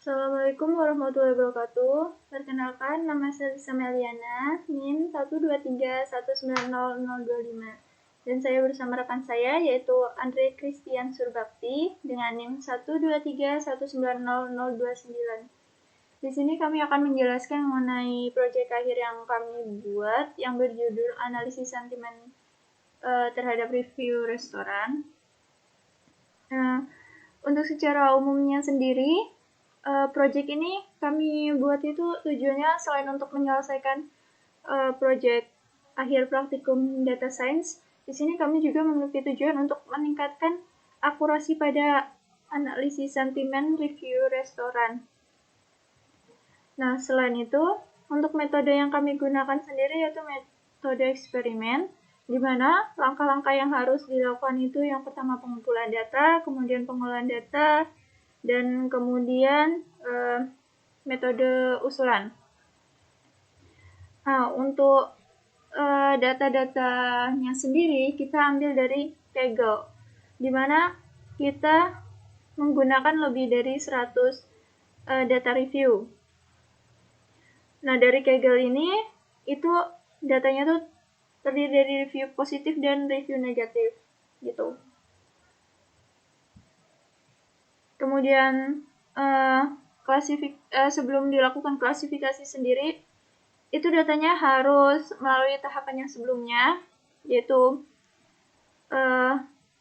Assalamualaikum warahmatullahi wabarakatuh. Perkenalkan, nama saya Sameliana, NIM 123190025. Dan saya bersama rekan saya, yaitu Andre Christian Surbakti, dengan NIM 123190029. Di sini kami akan menjelaskan mengenai proyek akhir yang kami buat, yang berjudul Analisis Sentimen terhadap Review Restoran. Untuk secara umumnya sendiri, project ini kami buat itu tujuannya selain untuk menyelesaikan project akhir praktikum data science, di sini kami juga memiliki tujuan untuk meningkatkan akurasi pada analisis sentimen review restoran. Nah, selain itu, untuk metode yang kami gunakan sendiri yaitu metode eksperimen, di mana langkah-langkah yang harus dilakukan itu yang pertama pengumpulan data, kemudian pengolahan data, dan kemudian metode usulan. Nah, untuk data-datanya sendiri kita ambil dari Kaggle, di mana kita menggunakan lebih dari 100 data review. Nah, dari Kaggle ini itu datanya tuh terdiri dari review positif dan review negatif gitu. Kemudian sebelum dilakukan klasifikasi sendiri, itu datanya harus melalui tahapan yang sebelumnya, yaitu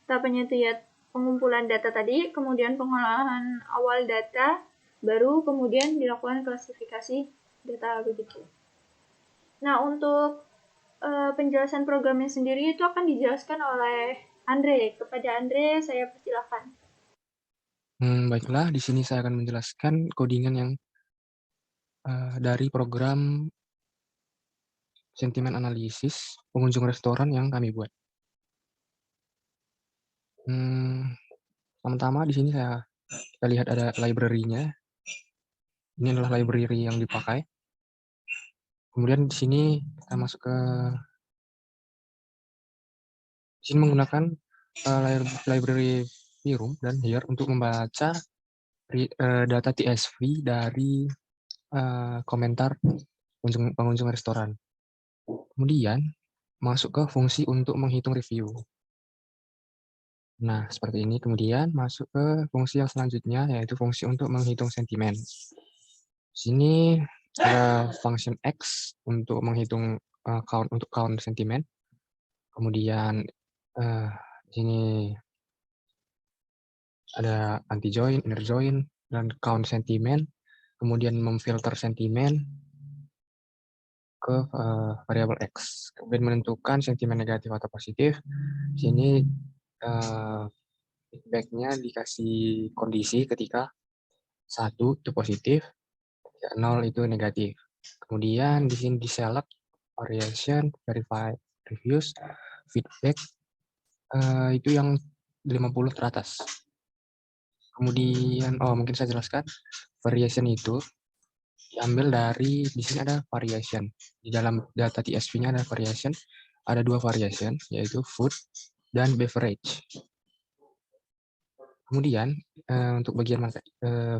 tahapannya itu ya pengumpulan data tadi, kemudian pengolahan awal data, baru kemudian dilakukan klasifikasi data begitu. Nah, untuk penjelasan programnya sendiri itu akan dijelaskan oleh Andre. Kepada Andre, saya persilakan. Baiklah, di sini saya akan menjelaskan codingan yang dari program sentimen analisis pengunjung restoran yang kami buat. Pertama di sini kita lihat ada library-nya. Ini adalah library yang dipakai. Kemudian di sini kita masuk ke sini menggunakan library Virum dan here untuk membaca data TSV dari komentar pengunjung restoran. Kemudian masuk ke fungsi untuk menghitung review. Nah, seperti ini. Kemudian masuk ke fungsi yang selanjutnya, yaitu fungsi untuk menghitung sentimen. Di sini ada function X untuk menghitung count sentimen. Kemudian di sini ada anti join, inner join, dan count sentimen. Kemudian memfilter sentimen ke variabel X. Kemudian menentukan sentimen negatif atau positif. Di sini feedback-nya dikasih kondisi ketika 1 itu positif, 0 itu negatif. Kemudian di sini di select variation, verified reviews, feedback itu yang 50 teratas. Kemudian mungkin saya jelaskan variation itu diambil dari di sini ada variation. Di dalam data TSV-nya ada variation, ada 2 variation yaitu food dan beverage. Kemudian untuk bagian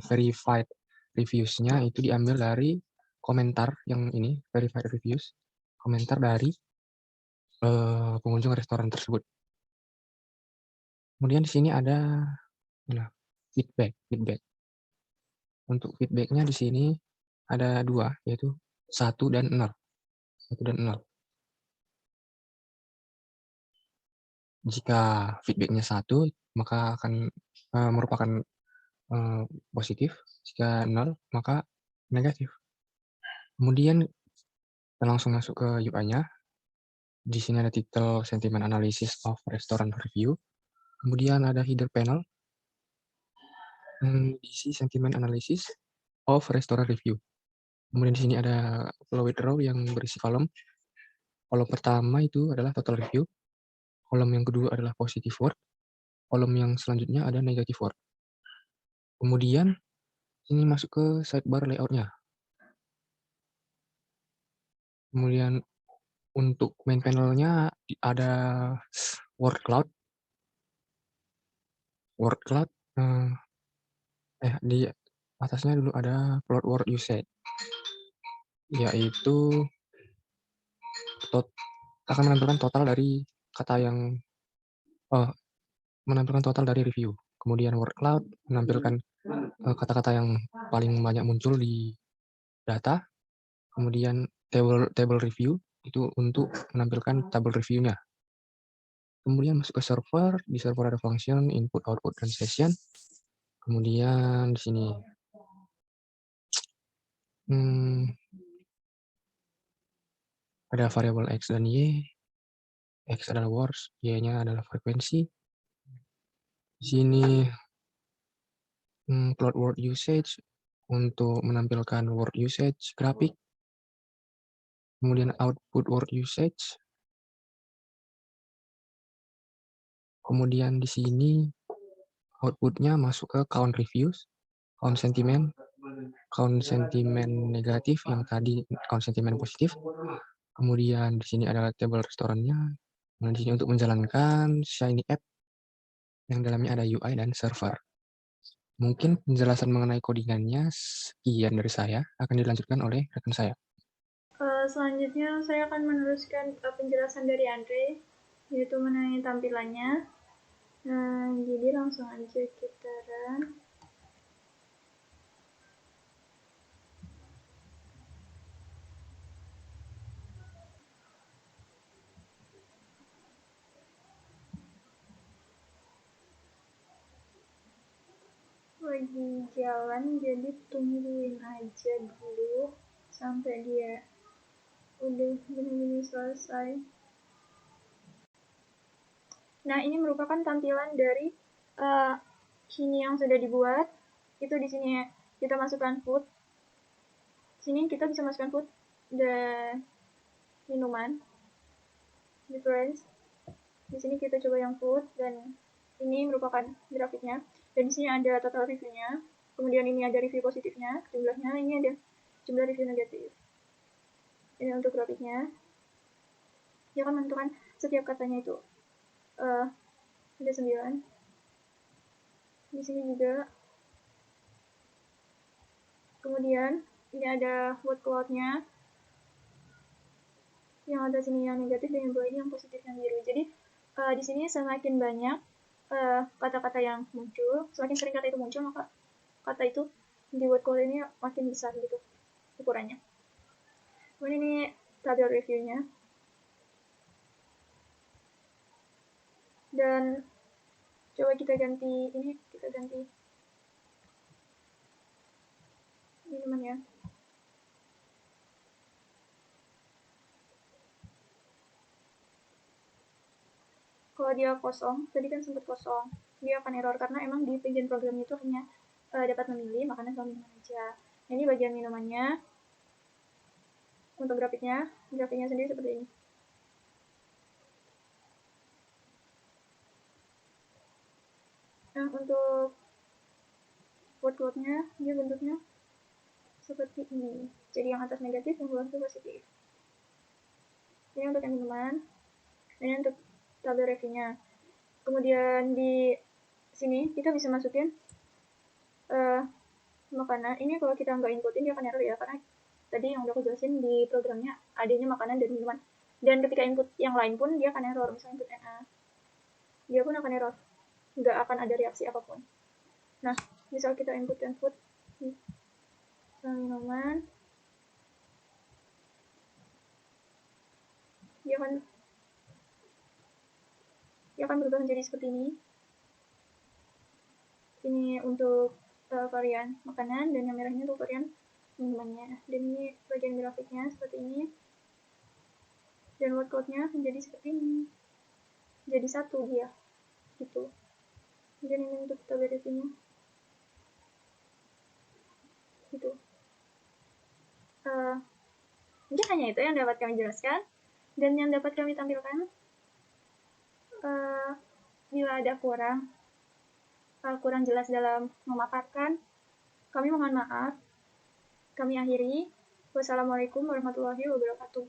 verified reviews-nya itu diambil dari komentar yang ini, verified reviews, komentar dari pengunjung restoran tersebut. Kemudian di sini ada feedback. Untuk feedback-nya di sini ada 2, yaitu 1 dan 0. 1 dan 0. Jika feedback-nya 1, maka akan merupakan positif. Jika 0, maka negatif. Kemudian kita langsung masuk ke UI-nya. Di sini ada title Sentiment Analysis of Restaurant Review. Kemudian ada header panel. Isi Sentiment Analysis of Restaurant Review. Kemudian di sini ada float row yang berisi kolom. Kolom pertama itu adalah total review. Kolom yang kedua adalah positive word. Kolom yang selanjutnya ada negative word. Kemudian ini masuk ke sidebar layout-nya. Kemudian untuk main panel-nya ada word cloud. Word cloud atasnya dulu ada plot word usage, yaitu akan menampilkan total dari kata yang menampilkan total dari review. Kemudian word cloud menampilkan kata-kata yang paling banyak muncul di data. Kemudian table review itu untuk menampilkan tabel reviewnya. Kemudian masuk ke server, di server ada function input, output, dan session. Kemudian di sini ada variabel x dan y. X adalah words, y-nya adalah frekuensi. Di sini plot word usage untuk menampilkan word usage grafik. Kemudian output word usage. Kemudian di sini outputnya masuk ke count reviews, count sentiment negatif, yang tadi count sentiment positif. Kemudian di sini adalah table restorannya. Nah, di sini untuk menjalankan Shiny App yang dalamnya ada UI dan server. Mungkin penjelasan mengenai codingannya sekian dari saya, akan dilanjutkan oleh rekan saya. Selanjutnya saya akan meneruskan penjelasan dari Andre, yaitu mengenai tampilannya. Nah, jadi langsung aja kita run. Lagi jalan, jadi tungguin aja dulu sampai dia udah benar-benar selesai. Nah, ini merupakan tampilan dari sini yang sudah dibuat. Itu di sini kita masukkan food. Sini kita bisa masukkan food dan minuman. Difference. Di sini kita coba yang food, dan ini merupakan grafiknya. Dan di sini ada total reviewnya. Kemudian ini ada review positifnya, jumlahnya. Ini ada jumlah review negatif. Ini untuk grafiknya. Dia akan menentukan setiap katanya itu. Ada 9. Di sini juga. Kemudian ini ada word cloud-nya. Yang ada sini yang negatif dan yang bawah ini yang positif yang biru. Jadi di sini semakin banyak kata-kata yang muncul, semakin sering kata itu muncul, maka kata itu di word cloud ini makin besar gitu ukurannya. Kemudian ini tabel reviewnya. Dan coba kita ganti ini, kita ganti minumannya. Kalau dia kosong, tadi kan sempat kosong, dia akan error karena emang di bagian program itu hanya dapat memilih makanan sama minuman aja. Ini bagian minumannya. Untuk grafiknya sendiri seperti ini. Nah, untuk word cloud-nya, dia bentuknya seperti ini. Jadi yang atas negatif, yang bawah itu positif. Ini untuk yang minuman, ini untuk tabel reviewnya. Kemudian di sini kita bisa masukin makanan. Ini kalau kita nggak inputin dia akan error ya, karena tadi yang udah aku jelasin di programnya adanya makanan dan minuman. Dan ketika input yang lain pun dia akan error. Misalnya input NA, dia pun akan error, nggak akan ada reaksi apapun. Nah, misal kita input food minuman, dia akan berubah menjadi seperti ini. Ini untuk varian makanan, dan yang merahnya untuk varian minumannya. Dan ini bagian grafiknya seperti ini. Dan word cloud-nya menjadi seperti ini. Jadi satu dia, gitu. Dan ini untuk tabel reviewnya, gitu. Mungkin hanya itu yang dapat kami jelaskan dan yang dapat kami tampilkan. Bila ada kurang jelas dalam memaparkan, kami mohon maaf. Kami akhiri. Wassalamualaikum warahmatullahi wabarakatuh.